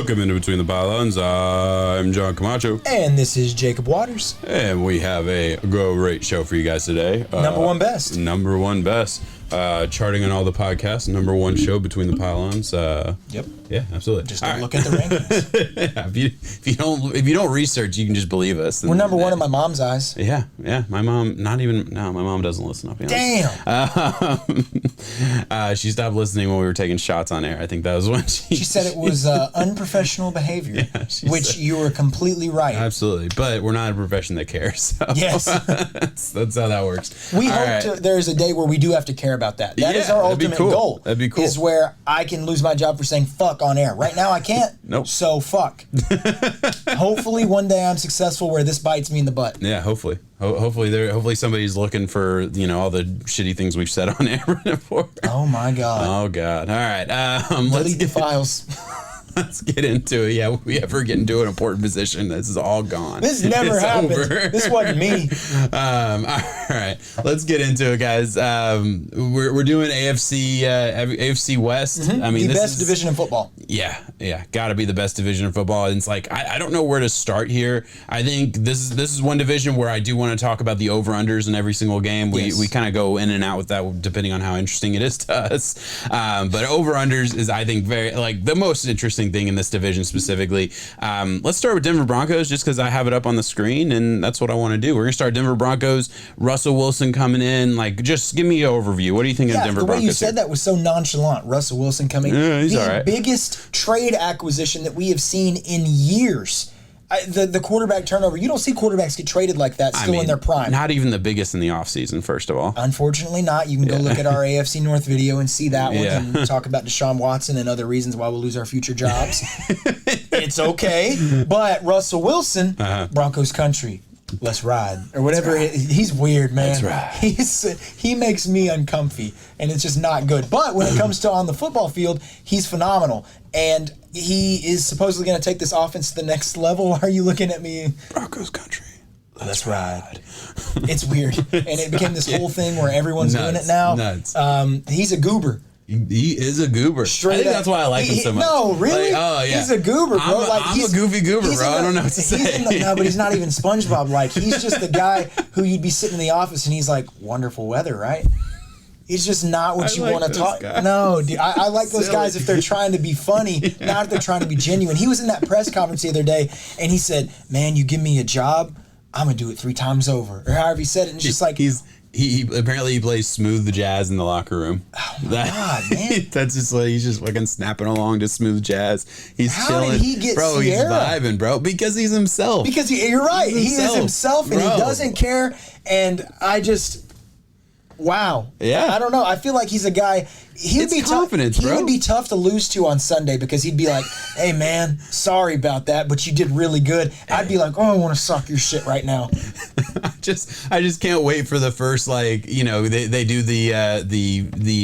Welcome into Between the Pylons. I'm John Camacho. And this is Jacob Waters. And we have a great show for you guys today. Number one best. Number one best. Charting on all the podcasts. Number one show Between the Pylons. Yep. Yeah, absolutely. Just don't look at the rankings. Yeah, if you don't research, you can just believe us. We're number one in my mom's eyes. Yeah. My mom, my mom doesn't listen. I'll be honest. Damn. She stopped listening when we were taking shots on air. I think that was when she said it was unprofessional behavior, which you were completely right. Absolutely. But we're not a profession that cares. So. Yes. that's how that works. We hope there's a day where we do have to care about that. That is our ultimate goal. That'd be cool. Is where I can lose my job for saying fuck on air. Right now I can't. Nope. So fuck. Hopefully one day I'm successful where this bites me in the butt. Yeah, hopefully. Hopefully somebody's looking for, all the shitty things we've said on air before. Oh my God. Oh God. All right. Delete the files. Let's get into it. Yeah, if we ever get into an important position, this is all gone. This never happened. Over. This wasn't me. All right, let's get into it, guys. We're doing AFC West. Mm-hmm. I mean, the best division in football. Yeah, got to be the best division in football. And it's like I don't know where to start here. I think this is one division where I do want to talk about the over-unders in every single game. We kind of go in and out with that depending on how interesting it is to us. But over-unders is, I think, very the most interesting thing in this division specifically. Let's start with Denver Broncos just because I have it up on the screen and that's what I want to do. We're gonna start Denver Broncos. Russell Wilson coming in. Just give me an overview. What do you think of Denver Broncos? The way you said that was so nonchalant. Russell Wilson coming. He's the all right. Biggest trade acquisition that we have seen in years. The quarterback turnover. You don't see quarterbacks get traded like that in their prime. Not even the biggest in the offseason, first of all. Unfortunately not. You can go look at our AFC North video and see that one and talk about Deshaun Watson and other reasons why we'll lose our future jobs. It's okay. But Russell Wilson, Broncos country. Let's ride. Or whatever. He's weird, man. That's right. He makes me uncomfy, and it's just not good. But when it comes to on the football field, he's phenomenal. And he is supposedly going to take this offense to the next level. Why are you looking at me? Broncos country. Let's ride. It's weird. And it became this whole thing where everyone's doing it now. Nuts. He's a goober. He is a goober. Straight I think that's why I like him so much. No, really? Oh, yeah. He's a goober, bro. I'm a goofy goober, bro. I don't know what to say. No, but he's not even SpongeBob-like. He's just the guy who you'd be sitting in the office and he's like, wonderful weather, right? He's just not what you want to talk. Guys. No, dude, I like those guys if they're trying to be funny, not if they're trying to be genuine. He was in that press conference the other day and he said, man, you give me a job, I'm going to do it 3 times over. Or however he said it. And it's just like... He apparently plays smooth the jazz in the locker room. Oh my God, man! That's just he's just fucking snapping along to smooth jazz. He's chilling. How did he get bro? Sierra? He's vibing, bro. Because he's himself. Because you're right. He is himself, and bro. He doesn't care. And I just, wow. Yeah. I don't know. I feel like he's a guy. He would be confidence, tough. bro. He would be tough to lose to on Sunday because he'd be like, "Hey, man, sorry about that, but you did really good." I'd be like, "Oh, I want to suck your shit right now." I just can't wait for the first they do the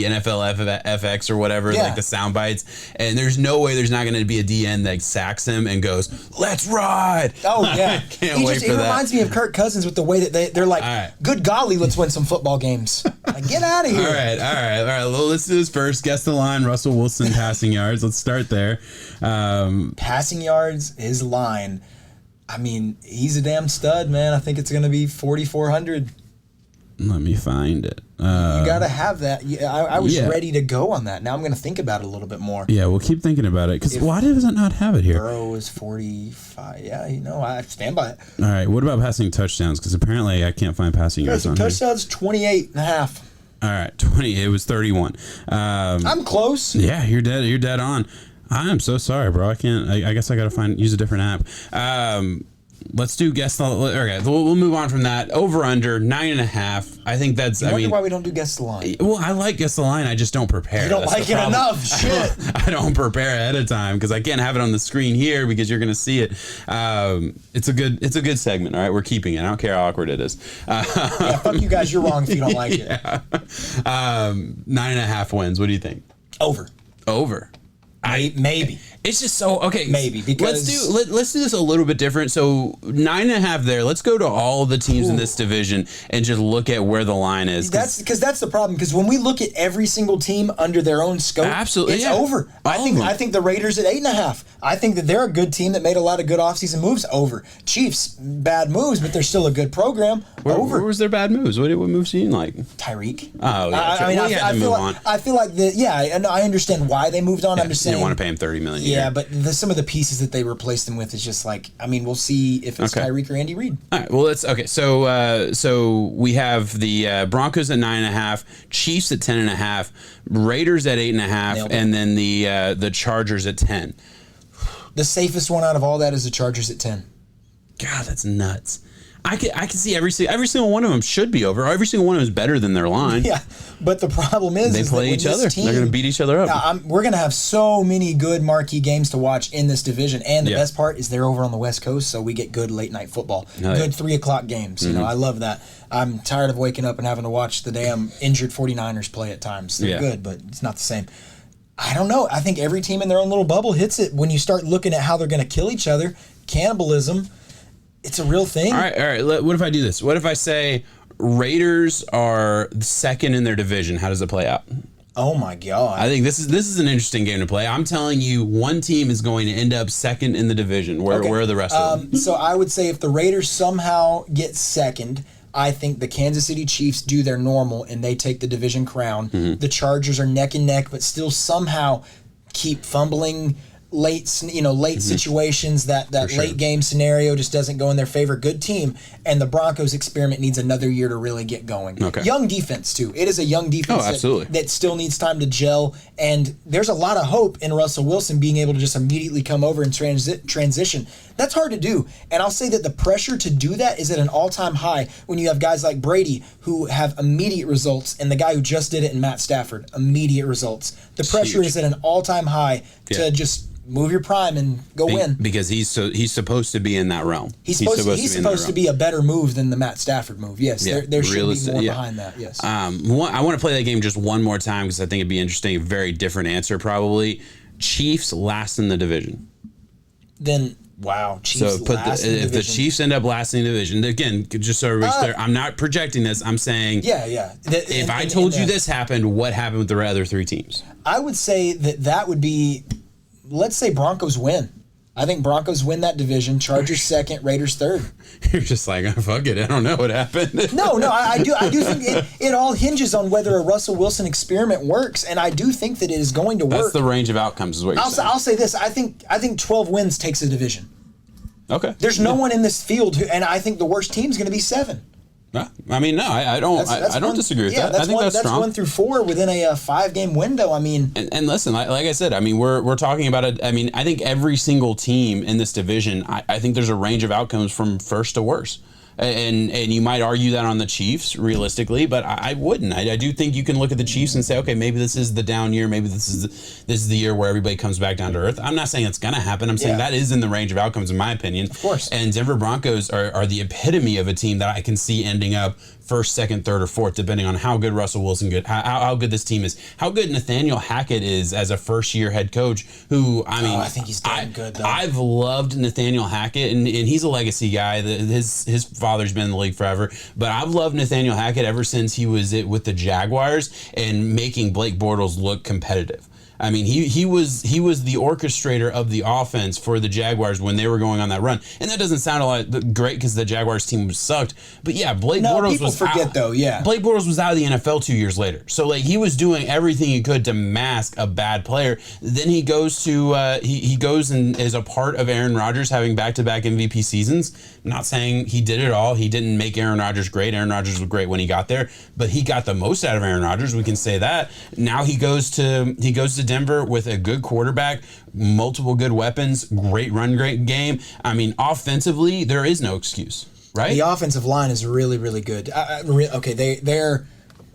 NFL FX or whatever the sound bites, and there's no way there's not going to be a DN that sacks him and goes, "Let's ride." Oh yeah, can't wait for that. It reminds me of Kirk Cousins with the way that they're like, right. "Good golly, let's win some football games." Like, get out of here. All right. Well, let's do this first. Guess the line. Russell Wilson passing yards. Let's start there. Passing yards, his line. I mean, he's a damn stud, man. I think it's going to be 4,400. Let me find it. You got to have that. I was ready to go on that. Now I'm going to think about it a little bit more. Yeah, we'll keep thinking about it. Because why does it not have it here? Burrow is 45. Yeah, I stand by it. All right, what about passing touchdowns? Because apparently I can't find passing yards on touchdowns, 28 and a half. All right, 20. It was 31. I'm close. Yeah, you're dead on. I am so sorry, bro. I can't. I guess I gotta use a different app. Let's do guess the. Okay, we'll move on from that. Over under 9.5. I think that's. I wonder why we don't do guess the line. Well, I like guess the line. I just don't prepare. You don't like it enough. Shit. I don't prepare ahead of time because I can't have it on the screen here because you're gonna see it. It's a good segment. All right, we're keeping it. I don't care how awkward it is. Yeah, fuck you guys. You're wrong if you don't like it. 9.5 wins. What do you think? Over. Over. Maybe. It's just so okay. Maybe because let's do this a little bit different. So 9.5 there. Let's go to all the teams in this division and just look at where the line is. That's the problem. Because when we look at every single team under their own scope, absolutely, it's over. I think the Raiders at 8.5. I think that they're a good team that made a lot of good offseason moves. Over. Chiefs, bad moves, but they're still a good program. Over. Where was their bad moves? What moves do you like? Tyreek. Oh yeah. I feel like I understand why they moved on. I'm just saying you want to pay him $30 million. Yeah, but some of the pieces that they replaced him with is just like, I mean, we'll see if it's Tyreek or Andy Reid. All right, well, so we have the Broncos at 9.5, Chiefs at 10.5, Raiders at 8.5, and then the Chargers at 10. The safest one out of all that is the Chargers at 10. God, that's nuts. I can see every single one of them should be over. Every single one of them is better than their line. Yeah, but the problem is they play each other. They're going to beat each other up. We're going to have so many good marquee games to watch in this division, and the best part is they're over on the West Coast, so we get good late night football, good 3:00 games. You know, I love that. I'm tired of waking up and having to watch the damn injured 49ers play at times. They're good, but it's not the same. I don't know. I think every team in their own little bubble hits it when you start looking at how they're going to kill each other. Cannibalism. It's a real thing. All right. What if I do this? What if I say Raiders are second in their division? How does it play out? Oh my God! I think this is an interesting game to play. I'm telling you, one team is going to end up second in the division. Where are the rest of them? So I would say if the Raiders somehow get second, I think the Kansas City Chiefs do their normal and they take the division crown. Mm-hmm. The Chargers are neck and neck, but still somehow keep fumbling. Late situations, that late game scenario just doesn't go in their favor. Good team, and the Broncos experiment needs another year to really get going. Okay. Young defense too. It is a young defense that still needs time to gel, and there's a lot of hope in Russell Wilson being able to just immediately come over and transition. That's hard to do, and I'll say that the pressure to do that is at an all-time high when you have guys like Brady who have immediate results, and the guy who just did it in Matt Stafford, immediate results. The pressure is at an all-time high to just move your prime and go win. Because he's supposed to be in that realm. He's supposed to be a better move than the Matt Stafford move. Yes, there should be more behind that. Yes. I want to play that game just one more time because I think it'd be interesting. A very different answer probably. Chiefs last in the division. Then wow, Chiefs last in the division. If the Chiefs end up last in the division, again, just so everybody's clear, I'm not projecting this. I'm saying if I told you this happened, what happened with the other three teams? I would say that would be. Let's say Broncos win. I think Broncos win that division. Chargers second, Raiders third. You're just like, oh, fuck it. I don't know what happened. No, I do think it all hinges on whether a Russell Wilson experiment works, and I do think that it is going to work. That's the range of outcomes, is what you're saying. I'll say this. I think 12 wins takes a division. Okay. There's no one in this field and I think the worst team is going to be 7. I mean, no, I don't disagree with that. I think that's strong. 1 through 4 within a 5-game window. I mean, and listen, like I said, I mean, we're talking about it. I mean, I think every single team in this division, I think there's a range of outcomes from first to worst. And you might argue that on the Chiefs realistically, but I wouldn't. I do think you can look at the Chiefs and say, okay, maybe this is the down year. Maybe this is the year where everybody comes back down to earth. I'm not saying it's going to happen. I'm saying that is in the range of outcomes, in my opinion. Of course. And Denver Broncos are the epitome of a team that I can see ending up first, second, third, or fourth, depending on how good Russell Wilson how good this team is, how good Nathaniel Hackett is as a first-year head coach. Who I think he's damn good. Though. I've loved Nathaniel Hackett, and he's a legacy guy. His father's been in the league forever, but I've loved Nathaniel Hackett ever since he was with the Jaguars and making Blake Bortles look competitive. I mean, he was the orchestrator of the offense for the Jaguars when they were going on that run, and that doesn't sound a lot great because the Jaguars team sucked. But yeah, Blake Bortles was forget out. Though, yeah. Blake Bortles was out of the NFL 2 years later, so like he was doing everything he could to mask a bad player. Then he goes to he goes and is a part of Aaron Rodgers having back-to-back MVP seasons. I'm not saying he did it all. He didn't make Aaron Rodgers great. Aaron Rodgers was great when he got there, but he got the most out of Aaron Rodgers. We can say that. Now he goes to Denver with a good quarterback, multiple good weapons, great run, great game. I mean, offensively, there is no excuse, right? The offensive line is really, really good. They're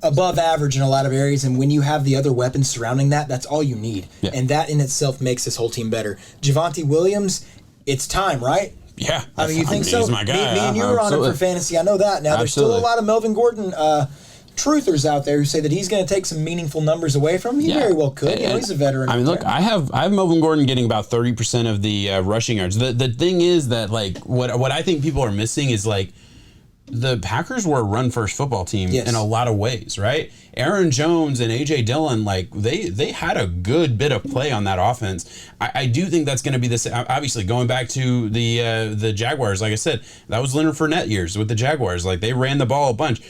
above average in a lot of areas, and when you have the other weapons surrounding that, that's all you need. Yeah. And that in itself makes this whole team better. Javonte Williams, it's time, right? Yeah. I mean, you think so? He's my guy. Me and you were on it for fantasy. I know that. Now, there's still a lot of Melvin Gordon truthers out there who say that he's going to take some meaningful numbers away from him. He very well could. He's a veteran. I mean, look, I have Melvin Gordon getting about 30% of the rushing yards. The thing is that, like, what I think people are missing is, like, the Packers were a run-first football team in a lot of ways, right? Aaron Jones and A.J. Dillon, like, they had a good bit of play on that offense. I do think that's going to be the same. Obviously, going back to the Jaguars, like I said, that was Leonard Fournette years with the Jaguars. Like, they ran the ball a bunch.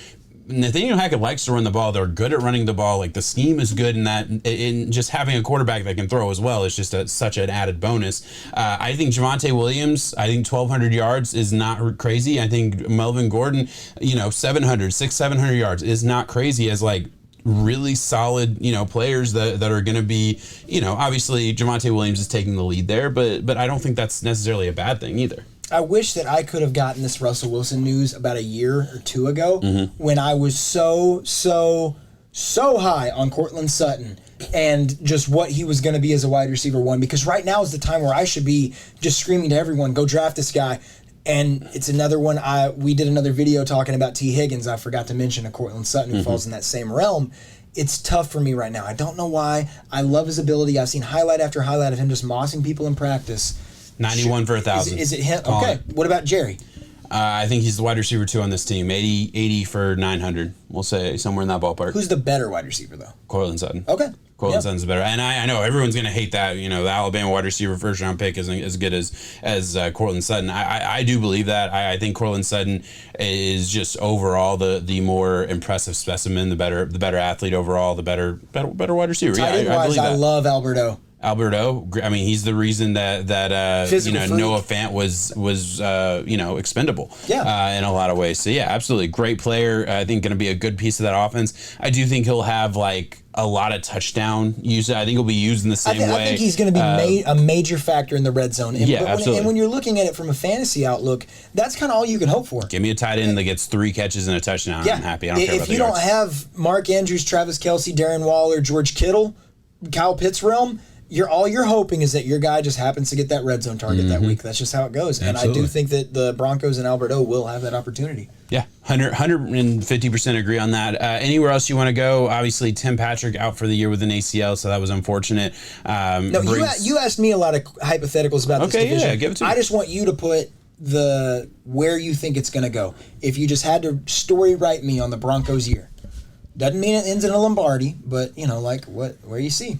Nathaniel Hackett likes to run the ball. They're good at running the ball. Like, the scheme is good in that. In just having a quarterback that can throw as well is just such an added bonus. I think Javonte Williams, 1,200 yards is not crazy. I think Melvin Gordon, 700 yards is not crazy as, like, really solid, players that are going to be, obviously Javonte Williams is taking the lead there, but I don't think that's necessarily a bad thing either. I wish that I could have gotten this Russell Wilson news about a year or two ago when I was so high on Cortland Sutton and just what he was going to be as a wide receiver one, because right now is the time where I should be just screaming to everyone, go draft this guy. And it's another one. We did another video talking about T. Higgins. I forgot to mention a Cortland Sutton who falls in that same realm. It's tough for me right now. I don't know why. I love his ability. I've seen highlight after highlight of him just mossing people in practice. 91 for 1,000. Is it him? Okay. What about Jerry? I think he's the wide receiver 2 on this team. 80 for 900. We'll say somewhere in that ballpark. Who's the better wide receiver, though? Cortland Sutton. Okay. Cortland Sutton's better. And I know everyone's going to hate that. The Alabama wide receiver first round pick isn't as good as Cortland Sutton. I do believe that. I think Cortland Sutton is just overall the more impressive specimen, the better athlete overall, the better wide receiver. Tight end wise, I love Alberto. I mean, he's the reason that Noah Fant was expendable. In a lot of ways. So yeah, absolutely great player. I think going to be a good piece of that offense. I do think he'll have like a lot of touchdown use. I think he'll be used in the same way. I think he's going to be a major factor in the red zone. Absolutely. And when you're looking at it from a fantasy outlook, that's kind of all you can hope for. Give me a tight end that gets 3 catches and a touchdown. I'm happy. I don't care about the yards. If you don't have Mark Andrews, Travis Kelce, Darren Waller, George Kittle, Kyle Pitts realm, all you're hoping is that your guy just happens to get that red zone target that week. That's just how it goes. Absolutely. And I do think that the Broncos and Alberto will have that opportunity. Yeah, 150% agree on that. Anywhere else you want to go? Obviously, Tim Patrick out for the year with an ACL, so that was unfortunate. You asked me a lot of hypotheticals about this division. Yeah, give it to me. I just want you to put where you think it's going to go. If you just had to story write me on the Broncos year. Doesn't mean it ends in a Lombardi, but, where you see.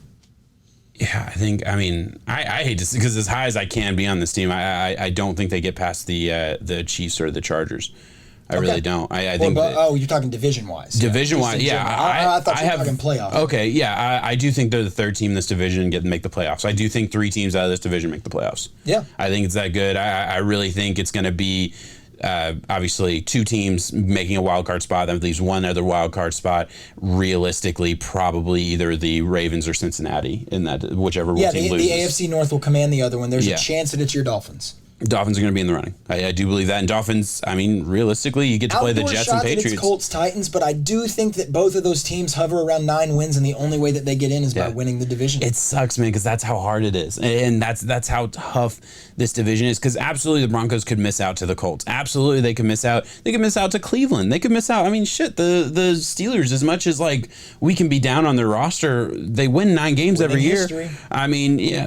Yeah, I hate to, because as high as I can be on this team, I don't think they get past the Chiefs or the Chargers. I really don't. I think. You're talking division-wise. Division-wise, yeah. I thought you were talking playoffs. Okay, yeah. I do think they're the third team in this division and make the playoffs. I do think 3 teams out of this division make the playoffs. Yeah. I think it's that good. I really think it's going to be obviously 2 teams making a wild card spot. That leaves 1 other wild card spot. Realistically, probably either the Ravens or Cincinnati in that whichever team loses. The AFC North will command the other one. There's a chance that it's your Dolphins. Dolphins are going to be in the running. I do believe that. And Dolphins, realistically, you get to play the Jets and Patriots. It's Colts, Titans, but I do think that both of those teams hover around 9 wins, and the only way that they get in is by winning the division. It sucks, man, because that's how hard it is. And that's how tough this division is, because absolutely the Broncos could miss out to the Colts. Absolutely they could miss out. They could miss out to Cleveland. They could miss out. The Steelers, as much as like we can be down on their roster, they win 9 games every year.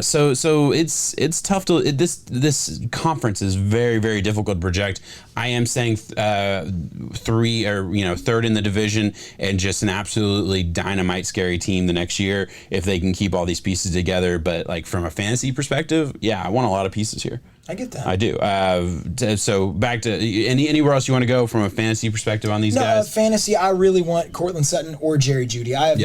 So it's tough to this conference is very, very difficult to project. I am saying 3 or third in the division and just an absolutely dynamite scary team the next year if they can keep all these pieces together. But like from a fantasy perspective, I want a lot of pieces here. I get that. I do. So back to anywhere else you want to go from a fantasy perspective on these guys? Fantasy, I really want Cortland Sutton or Jerry Jeudy. I have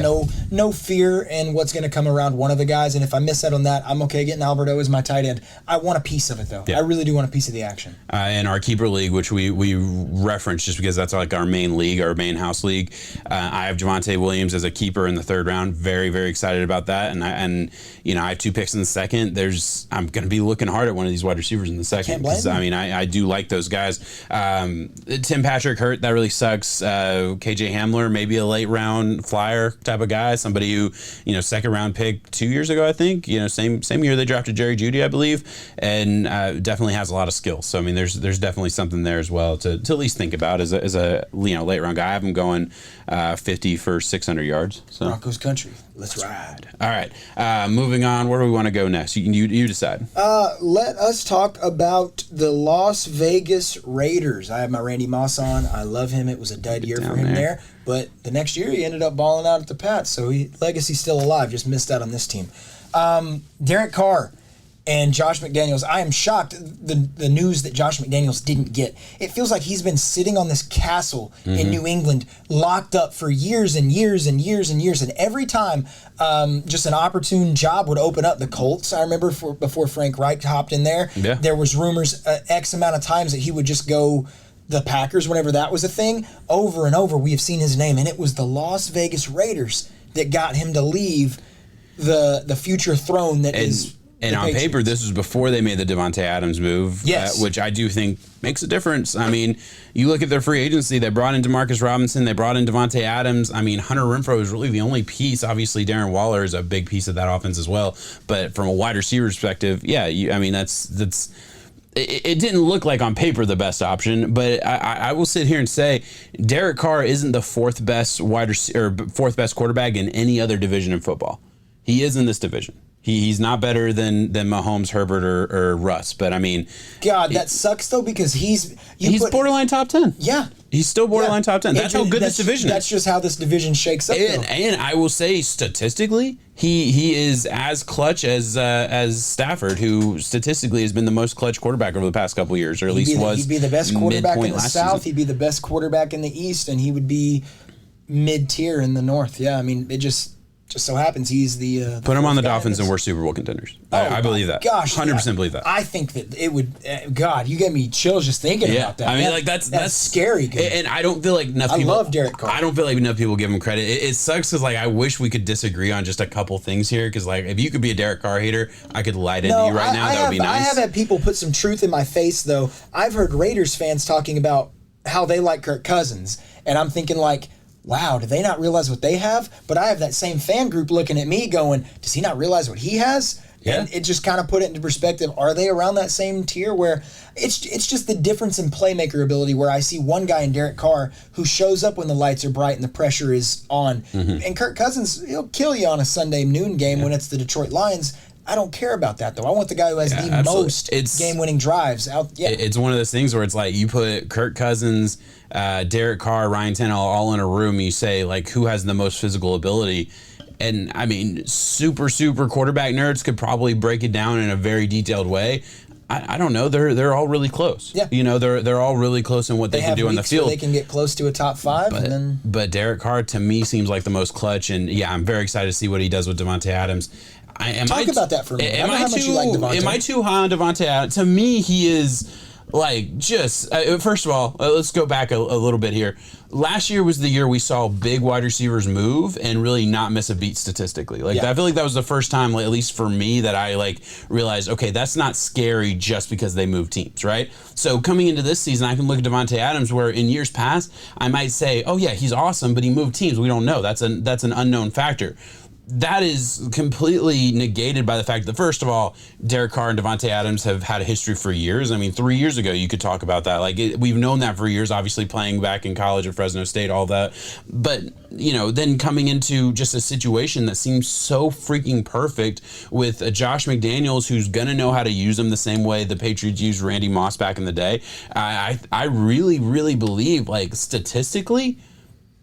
no fear in what's going to come around one of the guys, and if I miss out on that, I'm okay getting Alberto as my tight end. I want a piece of it, though. I really do want a piece of the action. In our keeper league, which we reference just because that's like our main league, our main house league, I have Javonte Williams as a keeper in the 3rd round. Very, very excited about that. And I have 2 picks in the 2nd. I'm going to be looking hard at one of these wide receivers receivers in the second. Because I mean, I do like those guys. Tim Patrick hurt, that really sucks. KJ Hamler, maybe a late round flyer type of guy, somebody who, second round pick 2 years ago, I think. Same year they drafted Jerry Jeudy, I believe, and definitely has a lot of skill. So I mean, there's definitely something there as well to at least think about as a late round guy. I have him going 50 for 600 yards. So. Broncos country. Let's ride. All right. Moving on. Where do we want to go next? You decide. Let us talk about the Las Vegas Raiders. I have my Randy Moss on. I love him. It was a dud year for him there. But the next year he ended up balling out at the Pats. So legacy's still alive. Just missed out on this team. Derek Carr and Josh McDaniels. I am shocked the news that Josh McDaniels didn't get. It feels like he's been sitting on this castle in New England, locked up for years and years and years and years. And every time just an opportune job would open up, the Colts, I remember before Frank Reich hopped in there, there was rumors X amount of times that he would just go the Packers whenever that was a thing. Over and over we have seen his name, and it was the Las Vegas Raiders that got him to leave the future throne that is. And on paper, this was before they made the Devante Adams move, which I do think makes a difference. I mean, you look at their free agency, they brought in Demarcus Robinson, they brought in Devonte Adams. I mean, Hunter Renfrow is really the only piece. Obviously, Darren Waller is a big piece of that offense as well. But from a wide receiver perspective, that's it didn't look like on paper the best option, but I will sit here and say Derek Carr isn't the fourth best quarterback in any other division in football. He is in this division. He's not better than Mahomes, Herbert, or Russ. But I mean, God, that sucks though, because he's borderline top 10. Yeah, he's still borderline top 10. That's how good this division is. That's just how this division shakes up. And I will say, statistically, he is as clutch as Stafford, who statistically has been the most clutch quarterback over the past couple of years, or at least was. He'd be the best quarterback in the South. He'd be the best quarterback in the East, and he would be mid-tier in the North. Yeah, I mean, it just so happens he's the put him on the Dolphins and we're Super Bowl contenders. I believe that. Gosh, 100% believe that. I think that it would. God, you gave me chills just thinking about that. I mean, that's scary. And I don't feel like enough people. I love Derek Carr. I don't feel like enough people give him credit. It sucks because I wish we could disagree on just a couple things here. Because if you could be a Derek Carr hater, I could light into you right now. That would be nice. I have had people put some truth in my face though. I've heard Raiders fans talking about how they like Kirk Cousins, and I'm thinking wow, do they not realize what they have? But I have that same fan group looking at me going, does he not realize what he has? Yeah. And it just kind of put it into perspective. Are they around that same tier where it's just the difference in playmaker ability, where I see one guy in Derek Carr who shows up when the lights are bright and the pressure is on. And Kirk Cousins, he'll kill you on a Sunday noon game when it's the Detroit Lions. I don't care about that, though. I want the guy who has the most game-winning drives out. Yeah. It's one of those things where it's you put Kirk Cousins, Derek Carr, Ryan Tannehill all in a room, and you say, who has the most physical ability? And, I mean, super quarterback nerds could probably break it down in a very detailed way. I don't know. They're all really close. Yeah. They're all really close in what they can do on the field. They can get close to a top 5. But Derek Carr, to me, seems like the most clutch. And, I'm very excited to see what he does with Devonte Adams. Talk about that for a minute. Am I too high on Devonte Adams? To me, he is first of all, let's go back a little bit here. Last year was the year we saw big wide receivers move and really not miss a beat statistically. I feel like that was the first time, at least for me, that I realized, okay, that's not scary just because they move teams, right? So coming into this season, I can look at Devonte Adams where in years past, I might say, oh yeah, he's awesome, but he moved teams. We don't know. That's an unknown factor. That is completely negated by the fact that, first of all, Derek Carr and Devonte Adams have had a history for years. I mean, 3 years ago, you could talk about that. We've known that for years, obviously playing back in college at Fresno State, all that. But, then coming into just a situation that seems so freaking perfect with a Josh McDaniels who's going to know how to use him the same way the Patriots used Randy Moss back in the day. I really, really believe, statistically,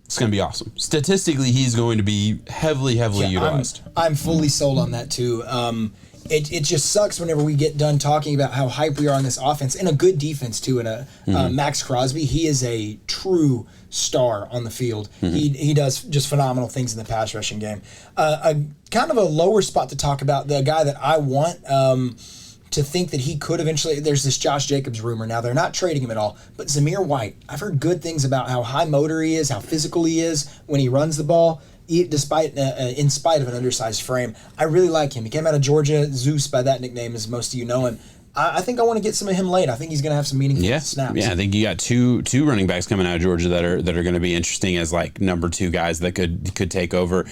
it's going to be awesome. Statistically, he's going to be heavily utilized. I'm fully sold on that, too. It just sucks whenever we get done talking about how hype we are on this offense, and a good defense, too. And Max Crosby, he is a true star on the field. He does just phenomenal things in the pass rushing game. A kind of a lower spot to talk about, the guy that I want to think that he could eventually. There's this Josh Jacobs rumor. Now, they're not trading him at all, but Zamir White, I've heard good things about how high motor he is, how physical he is when he runs the ball, in spite of an undersized frame. I really like him. He came out of Georgia, Zeus by that nickname, as most of you know him. I think I want to get some of him late. I think he's going to have some meaningful snaps. Yeah, I think you got two running backs coming out of Georgia that are going to be interesting as like number 2 guys that could take over.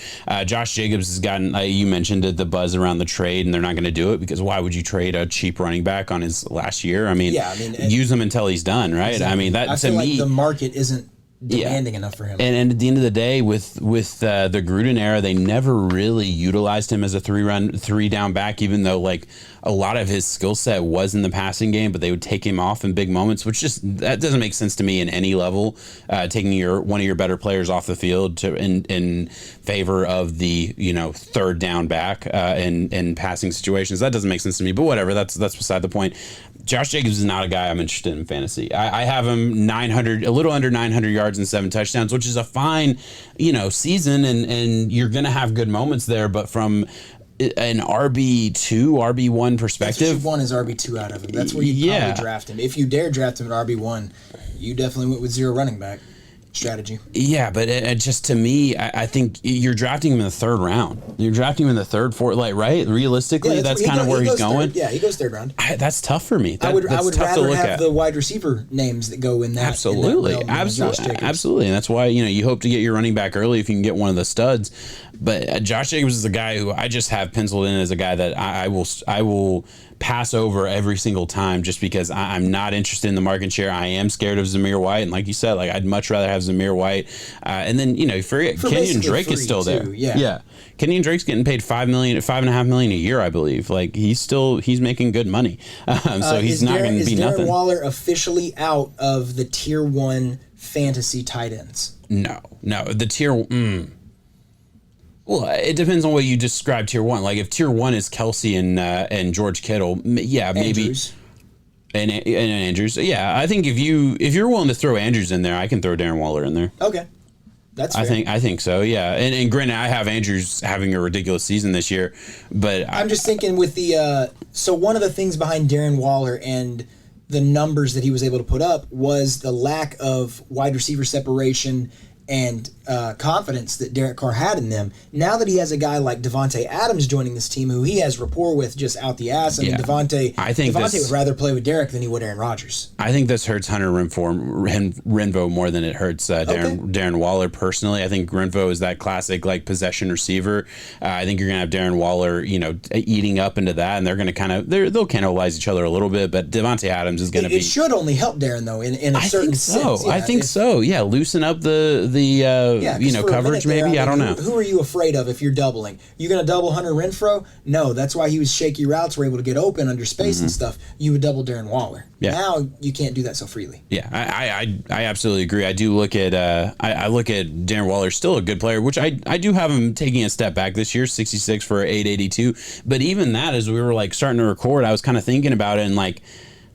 Josh Jacobs has gotten, you mentioned it, the buzz around the trade, and they're not going to do it because why would you trade a cheap running back on his last year? I mean, use him until he's done, right? Exactly. I mean, that I to feel me, like the market isn't demanding enough for him. And at the end of the day, with the Gruden era, they never really utilized him as a 3-down back, even though like a lot of his skill set was in the passing game, but they would take him off in big moments, which that doesn't make sense to me in any level. Taking one of your better players off the field in favor of the 3rd down back in passing situations, that doesn't make sense to me. But whatever, that's beside the point. Josh Jacobs is not a guy I'm interested in fantasy. I have him a little under 900 yards and 7 touchdowns, which is a fine, season, and you're going to have good moments there. But from an RB2, RB1 perspective, that's what you want is RB2 out of him. That's where you probably draft him. If you dare draft him at RB1, you definitely went with 0 running back strategy. Yeah, but it just, to me, I think you're drafting him in the 3rd round. You're drafting him in the 3rd, 4th, like, right? Realistically, that's kind of where he's going. He goes 3rd round. That's tough for me. I would rather have the wide receiver names that go in that. Absolutely. Absolutely. And that's why, you hope to get your running back early if you can get one of the studs. But Josh Jacobs is a guy who I just have penciled in as a guy that I will pass over every single time just because I'm not interested in the market share. I am scared of Zamir White, and like you said, like I'd much rather have Zamir White. And then you forget Kenyon Drake is still there. Yeah. Kenyon Drake's getting paid $5.5 million a year, I believe. Like he's making good money, so he's not going to be nothing. Is Darren Waller officially out of the tier 1 fantasy tight ends? No, the tier. Well, it depends on what you describe tier 1. Like if tier 1 is Kelsey and George Kittle, maybe Andrews. And Andrews. Yeah, I think if you're willing to throw Andrews in there, I can throw Darren Waller in there. Okay. That's fair. I think so, yeah. And granted, I have Andrews having a ridiculous season this year, but I'm just thinking with the so one of the things behind Darren Waller and the numbers that he was able to put up was the lack of wide receiver separation and confidence that Derek Carr had in them. Now that he has a guy like Devonte Adams joining this team, who he has rapport with just out the ass, I mean, Devonte would rather play with Derek than he would Aaron Rodgers. I think this hurts Hunter Renfrow more than it hurts Darren Waller personally. I think Renfrow is that classic like possession receiver. I think you're gonna have Darren Waller, eating up into that, and they're gonna they'll cannibalize each other a little bit. But Devonte Adams is gonna be. It should only help Darren though, in a certain sense. I think so. Yeah, loosen up the coverage maybe. I don't know. Who are you afraid of if you're doubling? You going to double Hunter Renfrow? No, that's why he was shaky routes were able to get open under space and stuff. You would double Darren Waller. Yeah. Now you can't do that so freely. Yeah, I absolutely agree. I do look at I look at Darren Waller, still a good player, which I do have him taking a step back this year, 66 for 882. But even that, as we were like starting to record, I was kind of thinking about it and like.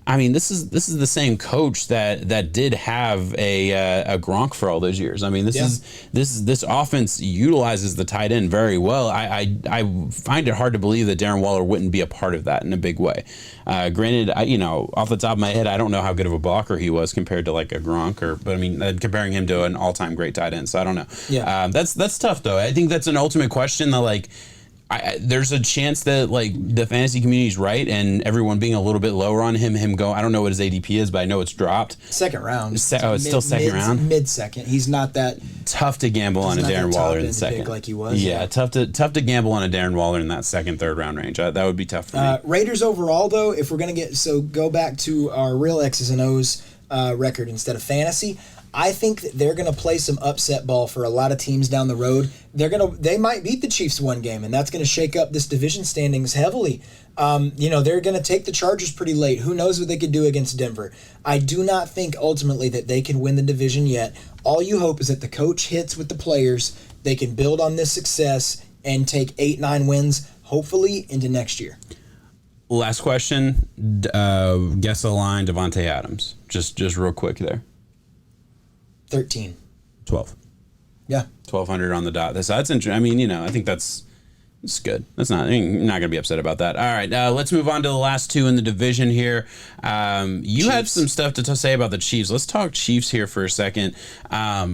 I mean, this is the same coach that did have a Gronk for all those years. I mean, this offense utilizes the tight end very well. I find it hard to believe that Darren Waller wouldn't be a part of that in a big way. Granted, off the top of my head, I don't know how good of a blocker he was compared to like a Gronk, but I mean, comparing him to an all-time great tight end. So I don't know. Yeah, that's tough though. I think that's an ultimate question that like. There's a chance that like the fantasy community is right and everyone being a little bit lower on him go. I don't know what his ADP is, but I know it's dropped. 2nd round. It's still second round. Mid-second. He's not that tough to gamble on a Darren Waller in the second. Like he was. Yeah, tough to gamble on a Darren Waller in that 2nd, 3rd round range. That would be tough for me. Raiders overall though, if we're gonna go back to our real X's and O's record instead of fantasy. I think that they're going to play some upset ball for a lot of teams down the road. They might beat the Chiefs one game, and that's going to shake up this division standings heavily. They're going to take the Chargers pretty late. Who knows what they could do against Denver? I do not think ultimately that they can win the division yet. All you hope is that the coach hits with the players. They can build on this success and take 8-9 wins, hopefully, into next year. Last question. Guess the line, Devonte Adams. Just real quick there. 13. 12. Yeah. 1,200 on the dot. That's interesting. I mean, I think that's It's good. That's not. You're not going to be upset about that. All right, let's move on to the last two in the division here. You had some stuff to say about the Chiefs. Let's talk Chiefs here for a second. I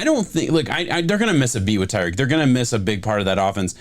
don't think. Look, they're going to miss a beat with Tyreek. They're going to miss a big part of that offense.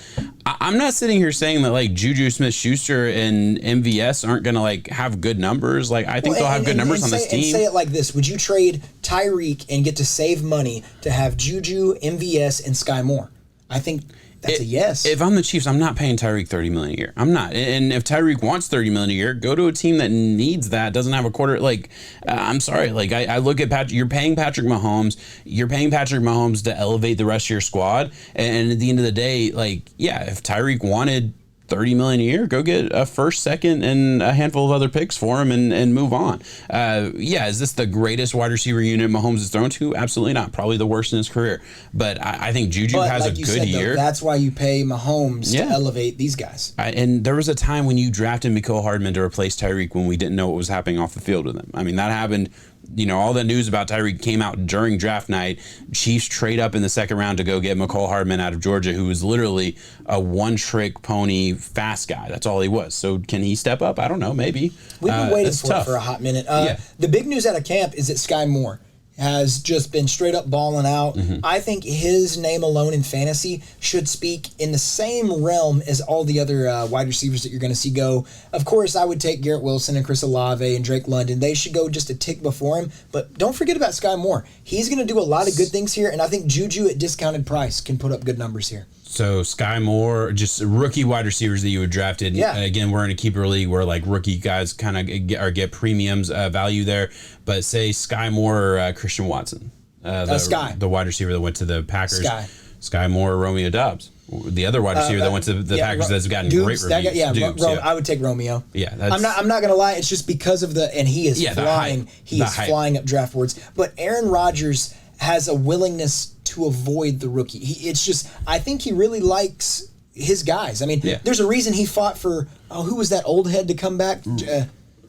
I'm not sitting here saying that like Juju Smith-Schuster and MVS aren't going to like have good numbers. Like I think they'll have good numbers on this team. And say it like this: would you trade Tyreek and get to save money to have Juju, MVS, and Skye Moore? I think that's a yes. If I'm the Chiefs, I'm not paying Tyreek $30 million a year. I'm not. And if Tyreek wants $30 million a year, go to a team that needs that, doesn't have a quarter. Like, I'm sorry. Like, I look at Patrick. You're paying Patrick Mahomes. You're paying Patrick Mahomes to elevate the rest of your squad. And at the end of the day, like, yeah, if Tyreek wanted $30 million a year, go get a first, second, and a handful of other picks for him and move on. Is this the greatest wide receiver unit Mahomes has thrown to? Absolutely not. Probably the worst in his career. But I think Juju has a good year. That's why you pay Mahomes to elevate these guys. And there was a time when you drafted Mecole Hardman to replace Tyreek when we didn't know what was happening off the field with him. I mean, that happened. You know, all the news about Tyreek came out during draft night. Chiefs trade up in the second round to go get Mecole Hardman out of Georgia, who was literally a one-trick pony fast guy. That's all he was. So can he step up? I don't know. Maybe. We've been waiting for a hot minute. The big news out of camp is that Skye Moore has just been straight up balling out. Mm-hmm. I think his name alone in fantasy should speak in the same realm as all the other wide receivers that you're going to see go. Of course, I would take Garrett Wilson and Chris Olave and Drake London. They should go just a tick before him. But don't forget about Skye Moore. He's going to do a lot of good things here, and I think Juju at discounted price can put up good numbers here. So Skye Moore, just rookie wide receivers that you had drafted. Yeah. Again, we're in a keeper league where like rookie guys kind of get premiums value there. But say Skye Moore or Christian Watson, the wide receiver that went to the Packers. Skye Moore or Romeo Doubs, the other wide receiver that went to the Packers that's gotten great reviews. I would take Romeo. Yeah, I'm not gonna lie. It's just because of he is flying. He is flying up draft boards. But Aaron Rodgers has a willingness to avoid the rookie. I think he really likes his guys. I mean, there's a reason he fought for, who was that old head to come back?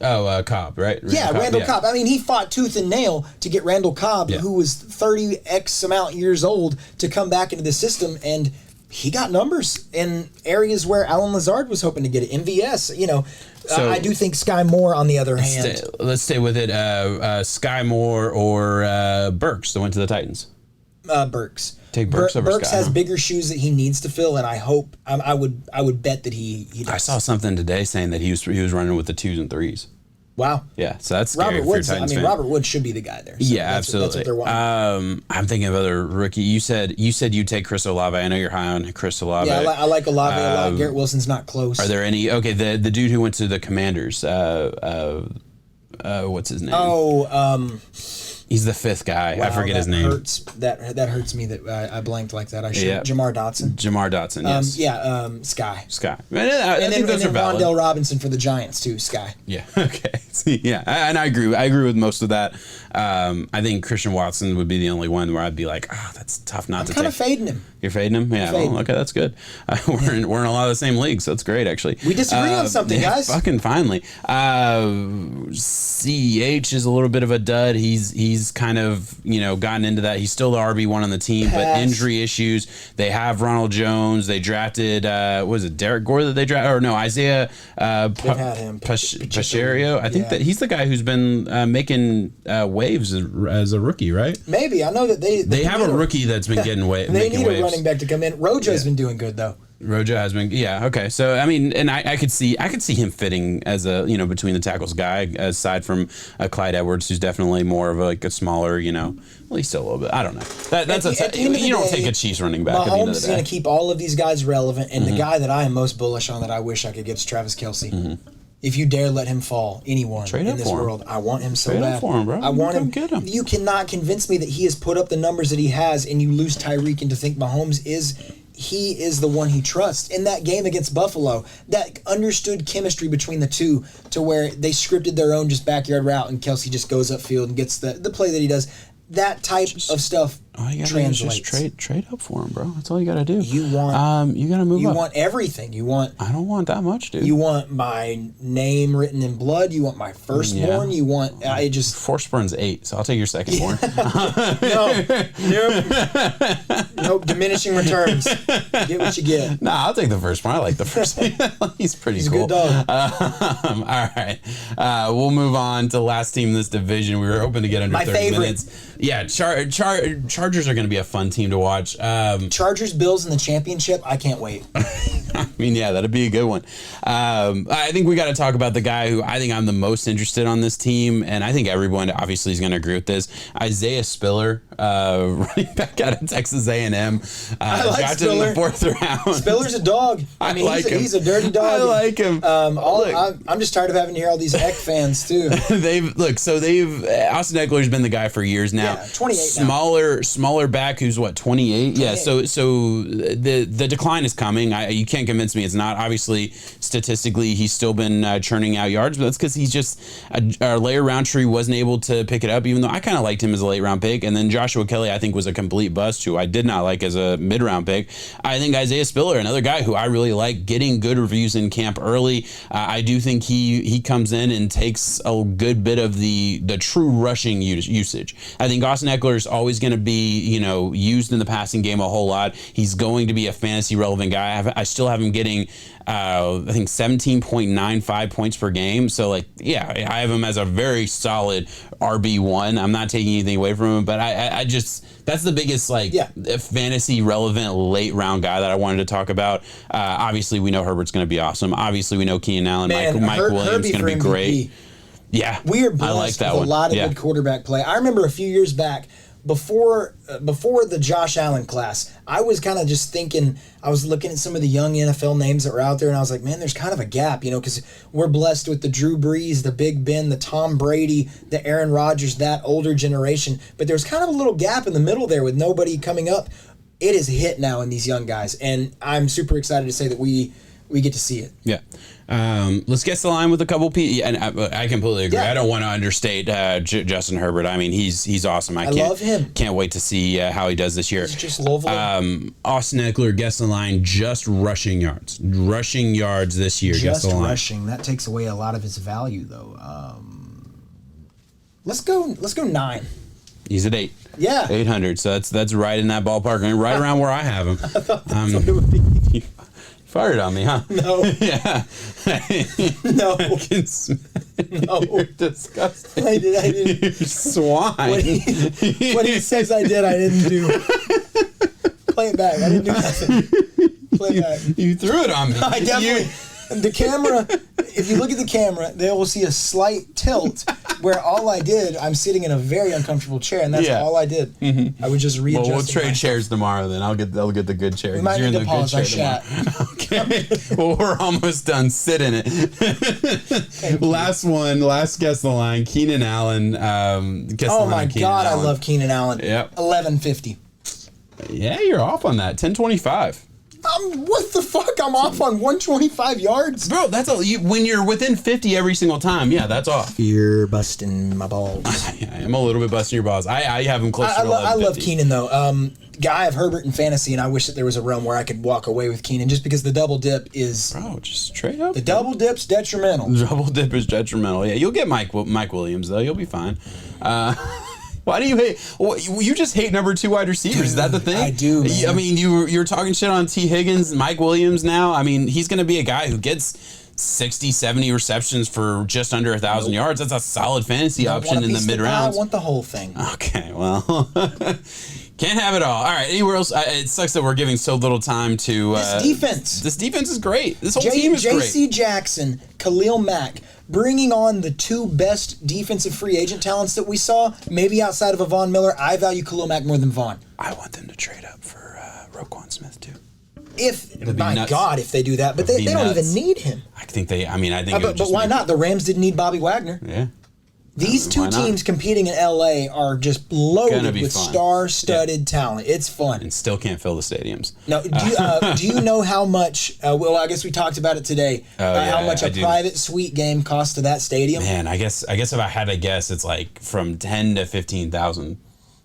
Cobb, right? Randall Cobb. I mean, he fought tooth and nail to get Randall Cobb, who was 30X amount years old, to come back into the system, and he got numbers in areas where Alan Lazard was hoping to get it. MVS, So I do think Skye Moore, on the other hand. Let's stay with it. Skye Moore or Burks that went to the Titans. Burks. Take Burks over Burks Skye. has bigger shoes that he needs to fill, and I hope I would bet that he does. I saw something today saying that he was running with the 2s and 3s. Wow. Yeah, so that's scary Robert Woods. fan. Robert Woods should be the guy there. So yeah, absolutely. That's what they're wanting. I'm thinking of other rookie. You said you'd take Chris Olave. I know you're high on Chris Olave. Yeah, I like Olave a lot. Garrett Wilson's not close. Are there any? Okay, the dude who went to the Commanders. What's his name? He's the 5th guy. Wow, I forget his name. That hurts me that I blanked like that. I should. Yeah. Jamar Dotson. Yes. Skye. And then Wan'Dale Robinson for the Giants too. Skye. Yeah. Okay. Yeah, and I agree. I agree with most of that. I think Christian Watson would be the only one where I'd be like, that's tough not to take. I'm kind of fading him. You're fading him? Yeah. Okay, that's good. We're in a lot of the same leagues, so that's great, actually. We disagree on something, guys. Fucking finally. CEH is a little bit of a dud. He's kind of gotten into that. He's still the RB1 on the team, but injury issues. They have Ronald Jones. They drafted was it Derek Gore that they drafted? Or no, Isaiah Pacheco. I think that he's the guy who's been making waves as a rookie, right? Maybe. I know that they have a rookie that's been getting waves. They need a running back to come in. Rojo's been doing good though. Rojo has been, okay. So I mean, and I could see him fitting as a between the tackles guy, aside from Clyde Edwards, who's definitely more of a smaller, well, he's still a little bit. I don't know. You don't take a Chiefs running back. Mahomes is going to keep all of these guys relevant, and the guy that I am most bullish on that I wish I could get is Travis Kelce. Mm-hmm. If you dare let him fall, anyone in this world, I want him so bad. Trade up for him, bro. I want him. Get him. You cannot convince me that he has put up the numbers that he has, and you lose Tyreek and to think Mahomes is the one he trusts. In that game against Buffalo, that understood chemistry between the two to where they scripted their own just backyard route, and Kelce just goes upfield and gets the play that he does. That type of stuff All you gotta do is just trade up for him, bro. That's all you gotta do. You want you gotta move up. You want everything. I don't want that much, dude. You want my name written in blood. You want my firstborn. You want firstborn's 8, so I'll take your secondborn. Nope. Diminishing returns. Get what you get. Nah, I'll take the firstborn. I like the first. He's pretty He's cool. a good dog. All right, we'll move on to the last team in this division. We were hoping to get under 30 minutes. Yeah, Chargers are going to be a fun team to watch. Chargers, Bills in the championship. I can't wait. I mean, yeah, that'd be a good one. I think we got to talk about the guy who I think I'm the most interested on this team, and I think everyone obviously is going to agree with this. Isaiah Spiller, running back out of Texas A&M, drafted in the 4th round. Spiller's a dog. I mean, he's a dirty dog. I like him. I'm just tired of having to hear all these Eck fans too. Austin Eckler's been the guy for years now. Yeah, 28 smaller back who's what, 28? Yeah, so the decline is coming. You can't convince me it's not. Obviously, statistically, he's still been churning out yards, but that's because he's just our later Roundtree wasn't able to pick it up, even though I kind of liked him as a late round pick. And then Joshua Kelly, I think, was a complete bust, who I did not like as a mid round pick. I think Isaiah Spiller, another guy who I really like, getting good reviews in camp early. I do think he comes in and takes a good bit of the true rushing usage. I think Austin Eckler is always going to be, used in the passing game a whole lot. He's going to be a fantasy relevant guy. I still have him getting, I think 17.95 points per game. So I have him as a very solid RB1. I'm not taking anything away from him, but I just, that's the biggest fantasy relevant late round guy that I wanted to talk about. Obviously we know Herbert's going to be awesome. Obviously we know Keenan Allen, Mike Williams is going to be great. Yeah, we are blessed with a lot of good quarterback play. I remember a few years back, before the Josh Allen class, I was kind of just thinking, I was looking at some of the young NFL names that were out there, and I was like, man, there's kind of a gap, because we're blessed with the Drew Brees, the Big Ben, the Tom Brady, the Aaron Rodgers, that older generation. But there's kind of a little gap in the middle there with nobody coming up. It is a hit now in these young guys, and I'm super excited to say that we get to see it. Yeah. Let's guess the line with a couple people. And I completely agree. Yeah. I don't want to understate Justin Herbert. I mean, he's awesome. I love him. Can't wait to see how he does this year. He's just lovely. Austin Eckler, guess the line, just rushing yards. Rushing yards this year. Just rushing. That takes away a lot of his value, though. Let's go 9. He's at 8. Yeah. 800. So that's right in that ballpark. Right around where I have him. I thought that's what it would be. Fired on me, huh? No. Yeah. No. No. You're disgusting. I didn't. You're swine. What he says I didn't do. Play it back. I didn't do nothing. Play it back. You threw it on me. I definitely. The camera, if you look at the camera, they will see a slight tilt where all I did, I'm sitting in a very uncomfortable chair, and that's all I did. Mm-hmm. I would just readjust. Well, we'll trade chairs tomorrow then. They'll get the good chair. We might need to pause. I shat. Okay. Well, we're almost done. Sit in it. Last guess the line. Keenan Allen. Oh my God, I love Keenan Allen. Yep. 1150. Yeah, you're off on that. 1025. What the fuck? I'm off on 125 yards? Bro, that's when you're within 50 every single time. Yeah, that's off. You're busting my balls. Yeah, I'm a little bit busting your balls. I have him close to 1150. I love Keenan, though. Guy of Herbert in fantasy, and I wish that there was a realm where I could walk away with Keenan just because the double dip is... Bro, just trade up. The double dip's detrimental. Double dip is detrimental. Yeah, you'll get Mike Williams, though. You'll be fine. Why do you hate? Well, you just hate number 2 wide receivers. Dude, is that the thing? I do, man. I mean, you're talking shit on T. Higgins, Mike Williams now. I mean, he's going to be a guy who gets 60, 70 receptions for just under 1,000 yards. That's a solid fantasy option in the mid rounds. I want the whole thing. Okay, well, can't have it all. All right, anywhere else? It sucks that we're giving so little time to this defense. This defense is great. This whole team is great. J.C. Jackson, Khalil Mack, bringing on the 2 best defensive free agent talents that we saw, maybe outside of a Von Miller. I value Khalil Mack more than Von. I want them to trade up for Roquan Smith too. If they do that, but they don't even need him. I think. But why not? The Rams didn't need Bobby Wagner. Yeah. These 2 teams competing in LA are just loaded with star-studded talent. It's fun. And still can't fill the stadiums. Now, do you know how much, well, I guess we talked about it today, how much a private suite game costs to that stadium? Man, I guess if I had to guess, it's like from 10 to 15,000.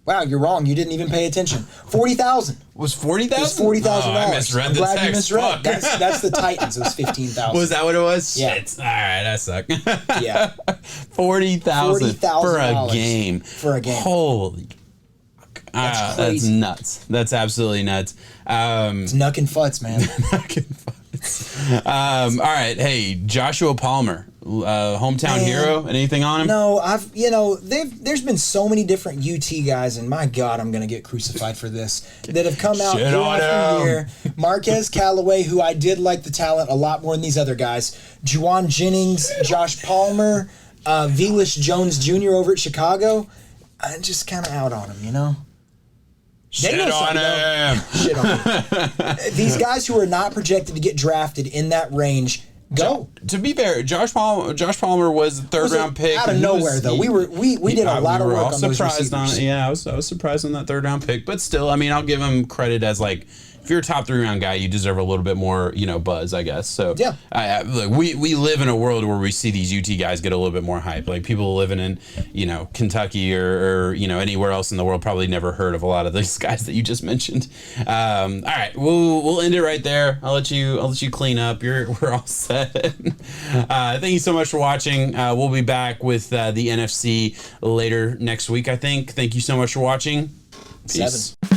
Wow, you're wrong. You didn't even pay attention. 40,000. Was 40,000? It was $40,000. I misread the glad text. you misread. That's the Titans. It was 15,000. Was that what it was? Yeah. Shit. All right, that sucked. Yeah. 40,000 for a game. For a game. Holy. That's crazy. That's nuts. That's absolutely nuts. It's Nuck and Futz, man. Nuck and Futz. All right. Hey, Joshua Palmer. Hometown hero. Anything on him? No, there's been so many different UT guys, and my God, I'm gonna get crucified for this, that have come out year after year. Marquez Callaway, who I did like the talent a lot more than these other guys. Juwan Jennings, Josh Palmer, Velus Jones Jr. over at Chicago. I'm just kind of out on him, Shit on him. Shit on him. These guys who are not projected to get drafted in that range. Go. To be fair, Josh Palmer was the third round pick out of nowhere though. We did a lot of work on those receivers. I was surprised on that third round pick, but still, I mean, I'll give him credit as like, if you're a top 3 round guy, you deserve a little bit more, buzz, I guess. So yeah, look, we live in a world where we see these UT guys get a little bit more hype. Like people living in, Kentucky or anywhere else in the world probably never heard of a lot of these guys that you just mentioned. All right, we'll end it right there. I'll let you clean up. We're all set. Thank you so much for watching. We'll be back with the NFC later next week, I think. Thank you so much for watching. Peace. 7.